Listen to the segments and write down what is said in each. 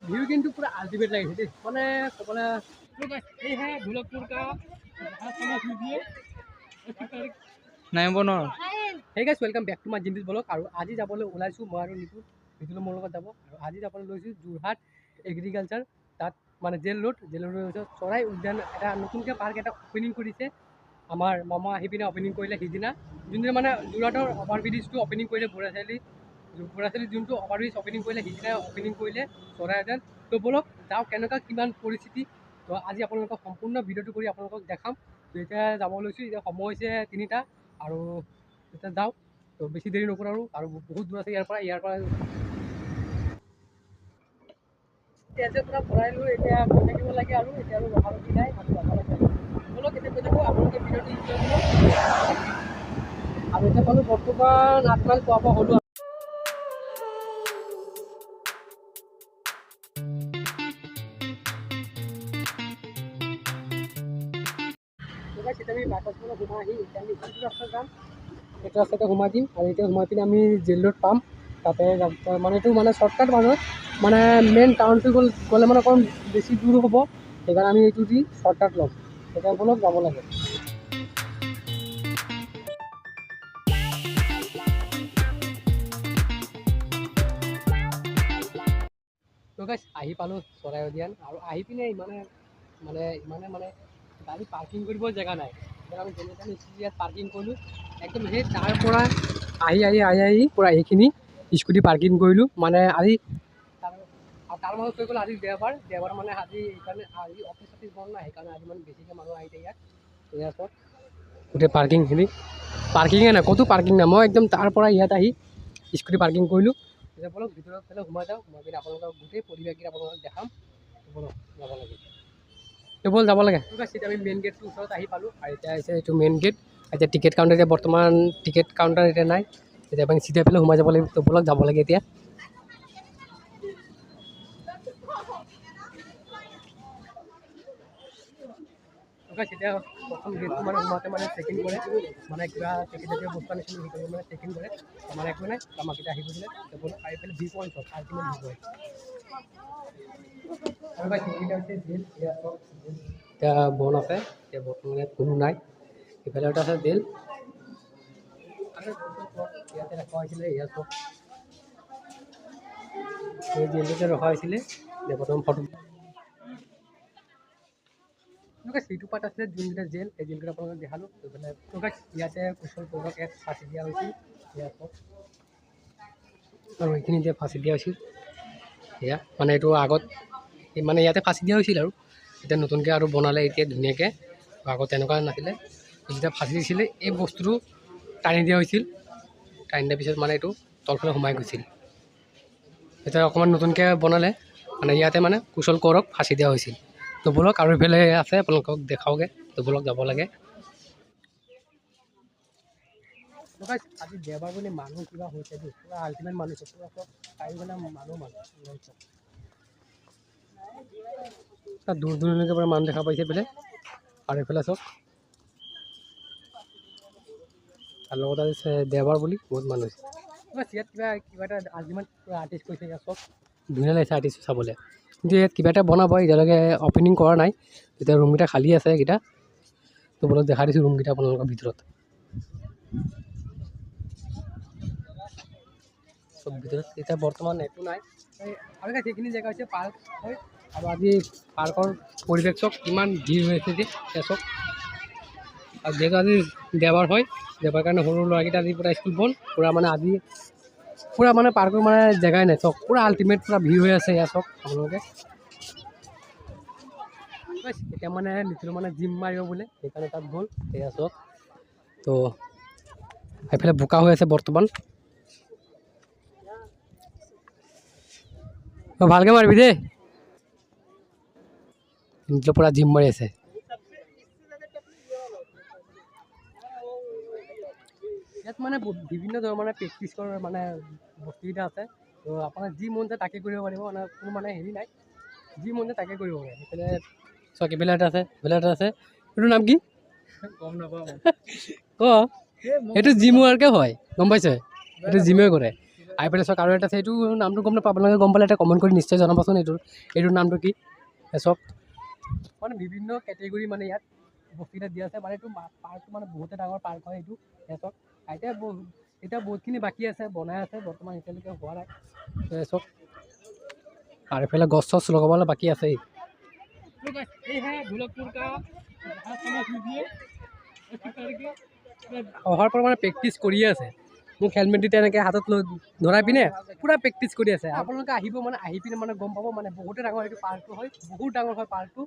View কিন্তু পুरा আল্টিমেट লাগিছে দেই মানে কবলে এই হে ঢোলকপুৰ का समझ लीजिए নাই বনৰ hey guys welcome back to my জিন্দিস ব্লগ আৰু আজি যাবলৈ ওলাইছো মই আৰু নিতুল মোৰ লগত যাব আৰু আজি যাবলৈ লৈছো যোৰহাট এগ্ৰিকালচাৰ তাত মানে জেল ৰোড চৰাই উদ্যান এটা নতুনকৈ পাৰ্ক এটা ওপেনিং কৰিছে আমাৰ মামা আহি পিনে ওপেনিং কৰিলে সিদিনা যোনদিনা মানে যোৰহাটৰ অভাৰব্ৰিজটো ওপেনিং কৰিলে বুঢ়াচালি যোনটো অভাৰব্ৰিজ ওপেনিং কৰিলে সিদিনা ওপেনিং কৰিলে চৰাই উদ্যান তো বলক যাওঁ কেনেকুৱা কিমান পৰিস্থিতি তো আজি আপোনালোকক সম্পূৰ্ণ ভিডিঅ'টো কৰি আপোনালোকক দেখাম তো এতিয়া যাব লৈছোঁ এতিয়া সময় হৈছে 3টা আৰু এতিয়া যাওঁ তো বেছি দেৰি নকৰোঁ আৰু বহুত দূৰ আছে ইয়াৰ পৰা এতিয়া যে পুৰা ভৰাই লৈ এতিয়া গৈ থাকিব লাগে আৰু এতিয়া আৰু ৰখাৰখি নাই আৰু যাব লাগে বলক এতিয়া গৈ থাকোঁ আপোনালোকে ভিডিঅ'টো ইনজয় কৰিব আৰু এতিয়া পালোঁ বৰ্তমান 8 মাইল পোৱা হ'লোঁ আমি বাকচখনত সোমাই আহি এতিয়া আমি ইটো ৰাস্তাত যাম এইটো ৰাস্তাতে সোমাই দিম আৰু এতিয়া সোমাই পিনে আমি জেল ৰোড পাম তাতে মানে এইটো মানে শ্বৰ্টকাট মানুহ মানে মেইন টাউনটো গ'লে মানে অকণ বেছি দূৰ হ'ব সেইকাৰণে আমি এইটো দি শ্বৰ্টকাট ল'ম এতিয়া বলক যাব লাগে তো গাইছ আহি পালোঁ চৰাই উদ্যান আৰু আহি পিনে ইমানে গাড়ী পাৰ্কিং কৰিব জেগা নাই আমি যেনে তেনে ইয়াত পাৰ্কিং কৰিলোঁ একদম সেই তাৰ পৰা আহি পূৰা এইখিনি স্কুটি পাৰ্কিং কৰিলোঁ মানে আজি তাৰ মাজত কৈ গ'ল আজি দেওবাৰ মানে আজি সেইকাৰণে আজি অফিচ বন্ধ নাই সেইকাৰণে আজি মানে বেছিকৈ মানুহ আহিছে ইয়াত গোটেই পাৰ্কিঙে নাই ক'তো পাৰ্কিং নাই মই একদম তাৰ পৰা ইয়াত আহি স্কুটি পাৰ্কিং কৰিলোঁ এতিয়া বলক ভিতৰত ফালে সোমাই যাওঁ মই পিনে আপোনালোকক গোটেই পৰিৱেশকেইটা আপোনালোকক দেখাম বলক যাব লাগে যাব লাগে এতিয়া আমি মেইন গেটটোৰ ওচৰত আহি পালোঁ আৰু এতিয়া আহিছে এইটো মেইন গেট এতিয়া টিকেট কাউণ্টাৰ এতিয়া বৰ্তমান টিকেট কাউণ্টাৰ এতিয়া নাই এতিয়া আপুনি চিধাই পেলাই সোমাই যাব লাগিব বলক যাব লাগে এতিয়া এতিয়া প্ৰথম গেটটো মানে সোমাওঁতে মানে চেকিং কৰে মানে কিবা পেকেটজাতীয় বস্তু আনিছিলোঁ সেইকাৰণে মানে চেকিং কৰে আমাৰ একো নাই আমাক এতিয়া আহিব দিলে বলক আহি পেলাই ভিউ পইণ্ট চব আল্টিমেট ভিউ পইণ্ট আৰু সেইকেইটা হৈছে জেল এতিয়া বন আছে এতিয়া বৰ্তমান ইয়াত কোনো নাই ইফালে এটা আছে জেল ইয়াতে ৰখা হৈছিলে ইয়াত চব এই জেলটোতে ৰখা হৈছিলে এতিয়া বৰ্তমান ফটো সেইটো পাৰ্ট আছিলে যোনকেইটা জেল এই জেলকেইটা আপোনালোকক দেখালোঁ এইফালে ইয়াতে কুশল কোঁৱৰক ইয়াত ফাঁচি দিয়া হৈছিল ইয়াত আৰু এইখিনি এতিয়া ফাঁচি দিয়া হৈছিল এয়া মানে এইটো আগত মানে ইয়াতে ফাঁচি দিয়া হৈছিল আৰু এতিয়া নতুনকৈ আৰু বনালে এতিয়া ধুনীয়াকৈ আগত তেনেকুৱা নাছিলে যেতিয়া ফাঁচি দিছিলে এই বস্তুটো টানি দিয়া হৈছিল টানি দিয়াৰ পিছত মানে এইটো তলফালে সোমাই গৈছিল এতিয়া অকণমান নতুনকৈ বনালে মানে ইয়াতে মানে কুশল কোঁৱৰক ফাঁচি দিয়া হৈছিল তো বলক আৰু এইফালে আছে আপোনালোকক দেখাওঁগৈ তো বলক যাব লাগে আজি দেওবাৰ বুলি মানুহ কিবা হৈছে দেই পুৰা আল্টিমেট মানুহ পুৰা চব চাৰিওফালে মানুহ দূৰ দূৰণিলৈকে পৰা মানুহ দেখা পাইছে বোলে আৰু এইফালে চব আৰু লগত আজি দেওবাৰ বুলি বহুত মানুহ হৈছে ইয়াত কিবা এটা আল্টিমেট পুৰা আৰ্টিষ্ট কৈছে ইয়াত চব ধুনীয়া লাগিছে আৰ্টিষ্ট চাবলৈ কিন্তু ইয়াত কিবা এটা বনাব এতিয়ালৈকে অপেনিং কৰা নাই এতিয়া ৰুমকেইটা খালী আছে এইকেইটা তো বলক দেখাই দিছোঁ ৰুমকেইটা আপোনালোকৰ ভিতৰত চব ভিতৰত এতিয়া বৰ্তমান একো নাই আৰু সেইখিনি জেগা হৈছে পাৰ্ক হয় আৰু আজি পাৰ্কৰ পৰিৱেশ চব কিমান ভিৰ হৈ আছে যে চব আৰু যিহেতু আজি দেওবাৰ হয় দেওবাৰ কাৰণে সৰু ল'ৰাকেইটা আজি পূৰা স্কুল বন্ধ পূৰা মানে আজি পূৰা মানে পাৰ্কৰ মানে জেগাই নাই চব পূৰা আল্টিমেট পূৰা ভিৰ হৈ আছে ইয়াত চব আপোনালোকে এতিয়া মানে নিছিলোঁ মানে জিম মাৰিব বোলে সেইকাৰণে তাত গ'ল এয়া চব তো এইফালে বোকা হৈ আছে বৰ্তমান ভালকৈ মাৰিবি দেই নিতলো পূৰা জিম মাৰি আছে ইয়াত মানে বিভিন্ন ধৰণৰ মানে প্ৰেক্টিছ কৰাৰ মানে বস্তুকেইটা আছে তো আপোনাৰ যি মন যায় তাকে কৰিব পাৰিব মানে কোনো মানে হেৰি নাই যি মন যায় তাকে কৰিব পাৰে সেইফালে চক এইফালে এটা আছে এইটোৰ নাম কি গম নাপাওঁ ক এইটো জিম ৱৰ্কে হয় গম পাইছে এইটো জিমে কৰে আহি পেলাই চাওক। আৰু এটা আছে, এইটো নামটো গম নাপাওঁ, আপোনালোকে গম পালে এটা কমেণ্ট কৰি নিশ্চয় জনাবচোন এইটোৰ নামটো কি। চাওক মানে বিভিন্ন কেটেগৰী মানে ইয়াত বস্তুকেইটা দিয়া আছে। মানে এইটো পাৰ্কটো মানে বহুতে ডাঙৰ পাৰ্ক হয় এইটো। চাওক এতিয়া বহুতখিনি বাকী আছে, বনাই আছে, বৰ্তমান এতিয়ালৈকে হোৱা নাই। চাওক আৰু এইফালে গছ চছ লগাবলৈ বাকী আছেই। অহাৰ পৰা মানে প্ৰেক্টিচ কৰিয়ে আছে। মোক হেলমেট দি তেনেকৈ হাতত লৈ ধৰাই পিনে পূৰা প্ৰেক্টিচ কৰি আছে। আপোনালোকে আহিব, মানে আহি পিনে মানে গম পাব, মানে বহুতে ডাঙৰ এইটো পাৰ্কটো হয়, বহুত ডাঙৰ হয় পাৰ্কটো।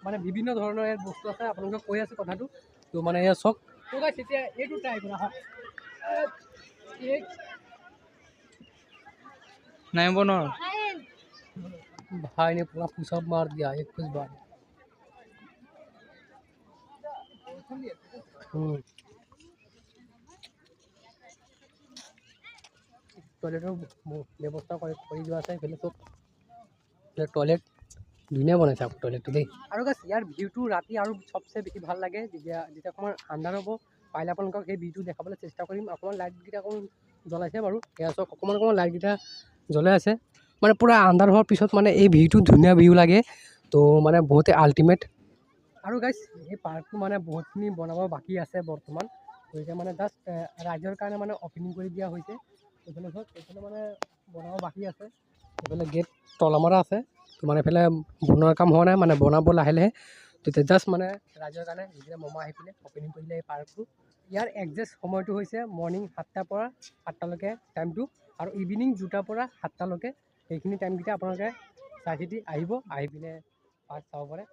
মানে বিভিন্ন ধৰণৰ ইয়াত বস্তু আছে, আপোনালোকে কৈ আছে কথাটো। তো মানে এয়া চাওক, তেতিয়া এইটো ট্ৰাই কৰা হয় नहीं बोनो भाई ने पूरा पुशअप मार दिया 21 बार। টয়লেটৰ ব্যৱস্থা কৰি যোৱা আছে এইফালে চব। টয়লেট ধুনীয়া বনাইছে আকৌ টয়লেটটো দেই। আৰু গাইছ ইয়াৰ ভিউটো ৰাতি আৰু চবচে বেছি ভাল লাগে, যেতিয়া অকণমান আন্ধাৰ হ'ব। পাৰিলে আপোনালোকক সেই ভিউটো দেখাবলৈ চেষ্টা কৰিম। অকণমান লাইটকেইটা অকণমান জ্বলাইছে বাৰু, সেয়া চাওক অকণমান লাইটকেইটা জ্বলাই আছে। মানে পূৰা আন্ধাৰ হোৱাৰ পিছত মানে এই ভিউটো ধুনীয়া ভিউ লাগে। তো মানে বহুতে আল্টিমেট। আৰু গাইছ এই পাৰ্কটো মানে বহুতখিনি বনাব বাকী আছে বৰ্তমান। তো এতিয়া মানে জাষ্ট ৰাইজৰ কাৰণে মানে অপেনিং কৰি দিয়া হৈছে। এইফালে চাওক, এইফালে মানে বনাব বাকী আছে। এইফালে গেট তলা মৰা আছে। তো মানে এইফালে বনোৱাৰ কাম হোৱা নাই, মানে বনাব লাহে লাহে। তেতিয়া জাষ্ট মানে ৰাইজৰ কাৰণে যেতিয়া মমা আহি পিনে অপেনিং কৰিলে এই পাৰ্কটো। ইয়াৰ একজেক্ট সময়টো হৈছে মৰ্ণিং 7টাৰ পৰা 8টালৈকে টাইমটো, আৰু ইভিনিং 2টাৰ পৰা 7টালৈকে। সেইখিনি টাইমকেইটা আপোনালোকে চাই চিতি আহিব, আহি পিনে পাৰ্ক চাব পাৰে।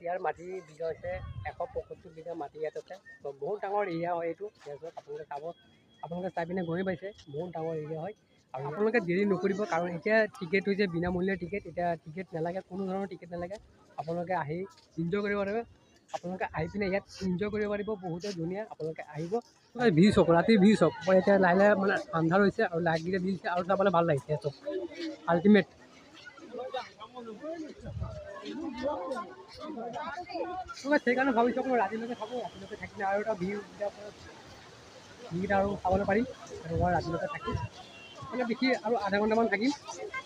ইয়াৰ মাটি বিঘা হৈছে 175 বিঘা মাটি ইয়াত আছে। তো বহুত ডাঙৰ এৰিয়া হয় এইটো। আপোনালোকে চাই পিনে গমেই পাইছে, বহুত ডাঙৰ এৰিয়া হয়। আৰু আপোনালোকে দেৰি নকৰিব, কাৰণ এতিয়া টিকেট হৈছে বিনামূলীয়া টিকেট। এতিয়া টিকেট নালাগে, কোনো ধৰণৰ টিকেট নালাগে। আপোনালোকে আহি এনজয় কৰিব পাৰিব। আপোনালোকে আহি পিনে ইয়াত এনজয় কৰিব পাৰিব, বহুতে ধুনীয়া। আপোনালোকে আহিব, ভিউ চাওক, ৰাতি ভিউ চাওক। মই এতিয়া লাহে লাহে মানে আন্ধাৰ হৈছে আৰু লাইটকেইটা দি দিছে, আৰু চাবলৈ ভাল লাগিছে চব আল্টিমেট। সেইকাৰণে ভাবিছোঁ মই ৰাতিলৈকে থাকোঁ, ৰাতিলৈকে থাকিলে আৰু এটা ভিউকেইটা আৰু চাবলৈ পাৰিম। আৰু মই ৰাতিলৈকে থাকিম, মানে বেছি আৰু আধা ঘণ্টামান থাকিম।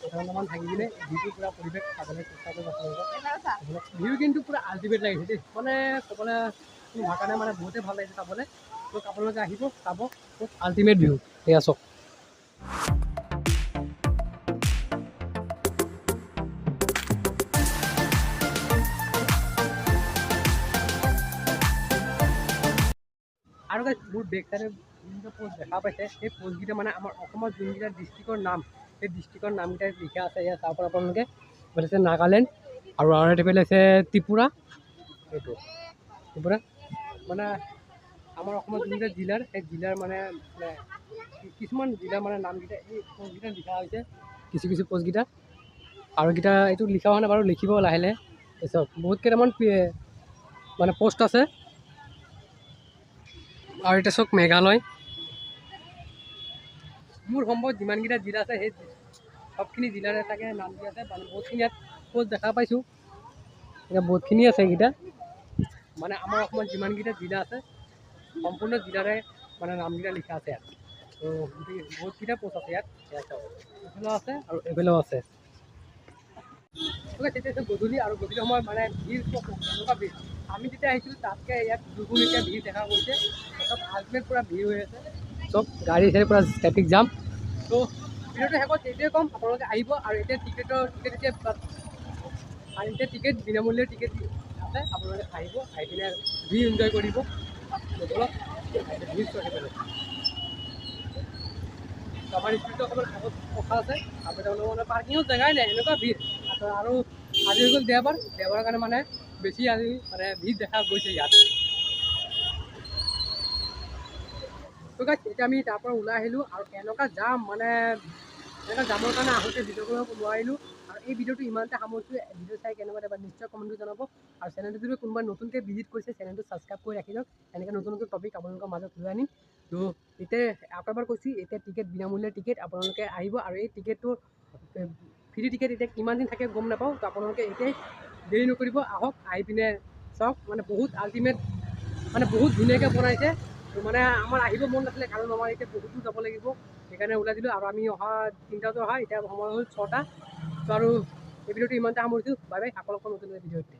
আধা ঘণ্টামান থাকি কিনে ভিউটো পূৰা পৰিৱেশ চাবলৈ চেষ্টা কৰিম আপোনালোকক। ভিউ কিন্তু পূৰা আল্টিমেট লাগিছে দেই, মানে ক'বলৈ কোনো ভাষা নাই, মানে বহুতেই ভাল লাগিছে চাবলৈ। তো আপোনালোকে আহিব, চাব, আল্টিমেট ভিউ। সেয়া চাওক। আৰু মোৰ বেক চাইডে যোনকেইটা পোষ্ট দেখা পাইছে, সেই পোষ্টকেইটা মানে আমাৰ অসমৰ যোনকেইটা ডিষ্ট্ৰিক্টৰ নাম, সেই ডিষ্ট্ৰিক্টৰ নামকেইটা লিখা আছে ইয়াত। তাৰ পৰা আপোনালোকে এইফালে আছে নাগালেণ্ড, আৰু এইফালে আছে ত্ৰিপুৰা। এইটো ত্ৰিপুৰা মানে আমাৰ অসমৰ যোনকেইটা জিলাৰ, সেই জিলাৰ মানে কিছুমান জিলাৰ মানে নামকেইটা এই পোষ্টকেইটা লিখা হৈছে, কিছু পোষ্টকেইটা। আৰু কেইটা এইটো লিখা হোৱা নাই বাৰু, লিখিব লাহে লাহে। তাৰপিছত বহুত কেইটামান মানে পোষ্ট আছে। আৰু এতিয়া চাওক মেঘালয়। মোৰ সম্ভৱ যিমানকেইটা জিলা আছে, সেই সবখিনি জিলাৰে চাগে নাম দিয়া আছে। মানে বহুতখিনি ইয়াত পোষ্ট দেখা পাইছোঁ, এতিয়া বহুতখিনি আছে এইকেইটা। মানে আমাৰ অসমত যিমানকেইটা জিলা আছে, সম্পূৰ্ণ জিলাৰে মানে নামকেইটা লিখা আছে ইয়াত। তো বহুতকেইটা পোষ্ট আছে ইয়াত। এইফালেও আছে আৰু এইফালেও আছে। তেতিয়া গধূলি, আৰু গধূলি সময়ত মানে ভিৰ এনেকুৱা ভিৰ। আমি যেতিয়া আহিছিলোঁ তাতকৈ ইয়াত দুগুণ এতিয়া ভিৰ দেখা গৈছে। চব আল্টিমেট পূৰা ভিৰ হৈ আছে, চব গাড়ী চাড়ী পূৰা ট্ৰেফিক জাম। তো ভিডিঅ'টো শেষত এইটোৱে ক'ম, আপোনালোকে আহিব। আৰু এতিয়া টিকেট টিকেট বিনামূলীয়া টিকেট আছে, আপোনালোকে আহিব, আহি পিনে ভিউ এনজয় কৰিব। আমাৰ স্কুলটো অকণমান আগত ৰখা আছে, আপোনালোকৰ মানে পাৰ্কিঙত জেগাই নাই, এনেকুৱা ভিৰ। আৰু আজি হৈ গ'ল দেওবাৰৰ কাৰণে মানে বেছি আজি মানে ভিৰ দেখা গৈছে ইয়াত। তো গাইছ এতিয়া আমি তাৰ পৰা ওলাই আহিলোঁ, আৰু এনেকুৱা জাম, মানে এনেকুৱা জামৰ কাৰণে আহোঁতে ভিডিঅ' কৰিব নোৱাৰিলোঁ। আৰু এই ভিডিঅ'টো ইমানতে সামৰিছোঁ। ভিডিঅ' চাই কেনেকুৱা এবাৰ নিশ্চয় কমেণ্টটো জনাব। আৰু চেনেলটো যদি কোনোবা নতুনকৈ ভিজিট কৰিছে, চেনেলটো ছাবস্ক্ৰাইব কৰি ৰাখি লওক। এনেকৈ নতুন টপিক আপোনালোকৰ মাজত লৈ আনিম। তো এতিয়া আকৌ এবাৰ কৈছোঁ, এতিয়া টিকেট বিনামূলীয়া টিকেট, আপোনালোকে আহিব। আৰু এই টিকেটটো ফ্ৰী টিকেট এতিয়া কিমান দিন থাকে গম নাপাওঁ। তো আপোনালোকে এতিয়াই দেৰি নকৰিব, আহক, আহি পিনে চাওক, মানে বহুত আল্টিমেট মানে বহুত ধুনীয়াকৈ বনাইছে। মানে আমাৰ আহিব মন নাছিলে, কাৰণ আমাৰ এতিয়া বহুতো যাব লাগিব, সেইকাৰণে ওলাই দিলোঁ। আৰু আমি অহা 3টাতে অহা, এতিয়া সময় হ'ল 6টা। তো আৰু এই ভিডিঅ'টো ইমানতে সামৰিছোঁ। বাই বাই, আকৌ লগ পাম নতুন ভিডিঅ'তে।